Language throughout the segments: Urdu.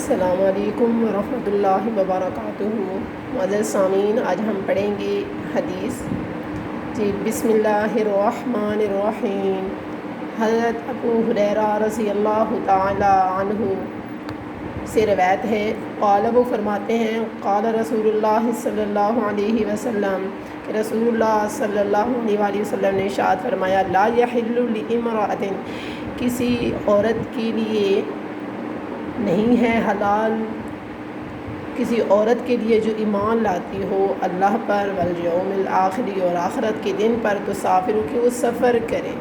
السلام علیکم ورحمۃ اللہ وبرکاتہ۔ معزز سامعین، آج ہم پڑھیں گے حدیث بسم اللہ الرحمن الرحیم۔ حضرت ابو ہریرہ رضی اللہ تعالی عنہ سے روایت ہے، قال، وہ فرماتے ہیں، قال رسول اللہ صلی اللہ علیہ وسلم، کہ رسول اللہ صلی اللہ علیہ وآلہ وسلم نے ارشاد فرمایا، لا یحل لامرأۃ، کسی عورت کے لیے نہیں ہے حلال، کسی عورت کے لیے جو ایمان لاتی ہو اللہ پر والیوم الآخر، اور آخرت کے دن پر، تو سافر کہ وہ سفر کرے،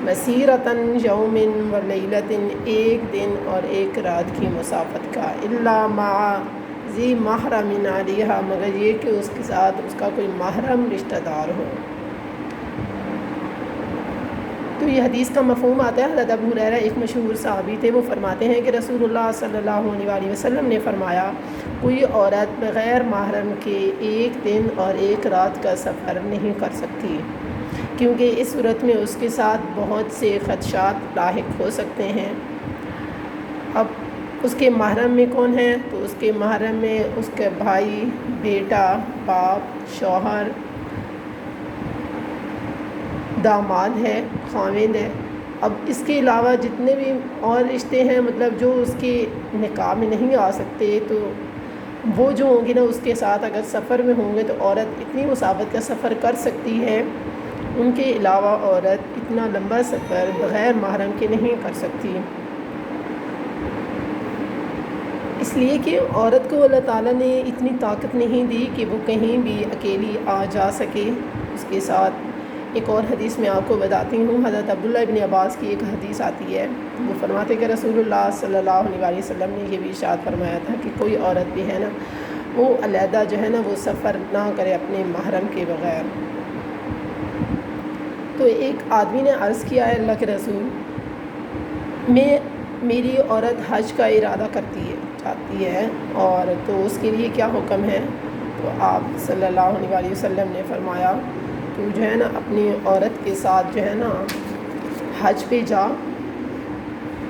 مسیرتاً یوم و لیلۃ، ایک دن اور ایک رات کی مسافت کا، الا مع ذی محرم علیہا، مگر یہ کہ اس کے ساتھ اس کا کوئی محرم رشتہ دار ہو۔ تو یہ حدیث کا مفہوم آتا ہے، حضرت ابو ہریرہ ایک مشہور صحابی تھے، وہ فرماتے ہیں کہ رسول اللہ صلی اللہ علیہ وآلہ وسلم نے فرمایا، کوئی عورت بغیر محرم کے ایک دن اور ایک رات کا سفر نہیں کر سکتی، کیونکہ اس صورت میں اس کے ساتھ بہت سے خدشات لاحق ہو سکتے ہیں۔ اب اس کے محرم میں کون ہیں؟ تو اس کے محرم میں اس کے بھائی، بیٹا، باپ، شوہر، داماد ہے، خاوند ہے۔ اب اس کے علاوہ جتنے بھی اور رشتے ہیں، مطلب جو اس کے نکاح میں نہیں آ سکتے، تو وہ جو ہوں گے نا، اس کے ساتھ اگر سفر میں ہوں گے تو عورت اتنی مسافت کا سفر کر سکتی ہے، ان کے علاوہ عورت اتنا لمبا سفر بغیر محرم کے نہیں کر سکتی، اس لیے کہ عورت کو اللہ تعالیٰ نے اتنی طاقت نہیں دی کہ وہ کہیں بھی اکیلی آ جا سکے۔ اس کے ساتھ ایک اور حدیث میں آپ کو بتاتی ہوں، حضرت عبداللہ ابن عباس کی ایک حدیث آتی ہے، وہ فرماتے کہ رسول اللہ صلی اللہ علیہ وآلہ وسلم نے یہ بھی ارشاد فرمایا تھا کہ کوئی عورت بھی ہے نا، وہ علیحدہ جو ہے نا وہ سفر نہ کرے اپنے محرم کے بغیر۔ تو ایک آدمی نے عرض کیا ہے، اللہ کے رسول، میری عورت حج کا ارادہ چاہتی ہے، اور تو اس کے لیے کیا حکم ہے؟ تو آپ صلی اللہ علیہ وآلہ وسلم نے فرمایا، تو جو ہے نا اپنی عورت کے ساتھ جو ہے نا حج پہ جا۔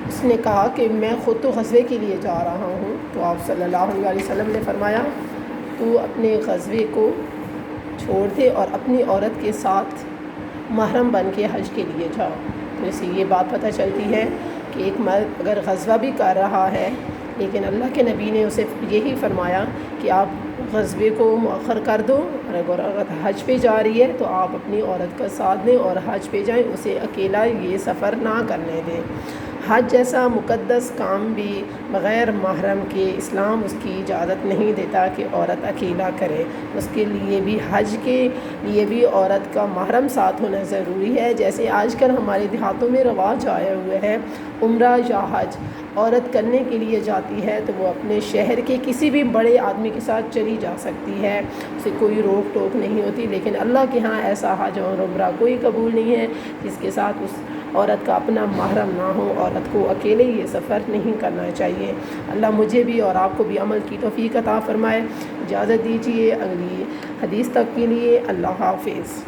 اس نے کہا کہ میں خود تو غزوے کے لیے جا رہا ہوں، تو آپ صلی اللہ علیہ وآلہ وسلم نے فرمایا، تو اپنے غزوے کو چھوڑ دے اور اپنی عورت کے ساتھ محرم بن کے حج کے لیے جا۔ تو اس سے یہ بات پتہ چلتی ہے کہ ایک مرد اگر غزوہ بھی کر رہا ہے، لیکن اللہ کے نبی نے اسے یہی فرمایا کہ آپ غزوے کو مؤخر کر دو، اور اگر عورت حج پہ جا رہی ہے تو آپ اپنی عورت کا ساتھ دیں اور حج پہ جائیں، اسے اکیلا یہ سفر نہ کرنے دیں۔ حج جیسا مقدس کام بھی بغیر محرم کے اسلام اس کی اجازت نہیں دیتا کہ عورت اکیلا کرے، اس کے لیے بھی حج کے لیے بھی عورت کا محرم ساتھ ہونا ضروری ہے۔ جیسے آج کل ہمارے دیہاتوں میں رواج آئے ہوئے ہے، عمرہ یا حج عورت کرنے کے لیے جاتی ہے تو وہ اپنے شہر کے کسی بھی بڑے آدمی کے ساتھ چلی جا سکتی ہے، اسے کوئی روک ٹوک نہیں ہوتی، لیکن اللہ کے ہاں ایسا حج اور عمرہ کوئی قبول نہیں ہے جس کے ساتھ اس عورت کا اپنا محرم نہ ہو۔ عورت کو اکیلے یہ سفر نہیں کرنا چاہیے۔ اللہ مجھے بھی اور آپ کو بھی عمل کی توفیق عطا فرمائے۔ اجازت دیجیے اگلی حدیث تک کے لیے، اللہ حافظ۔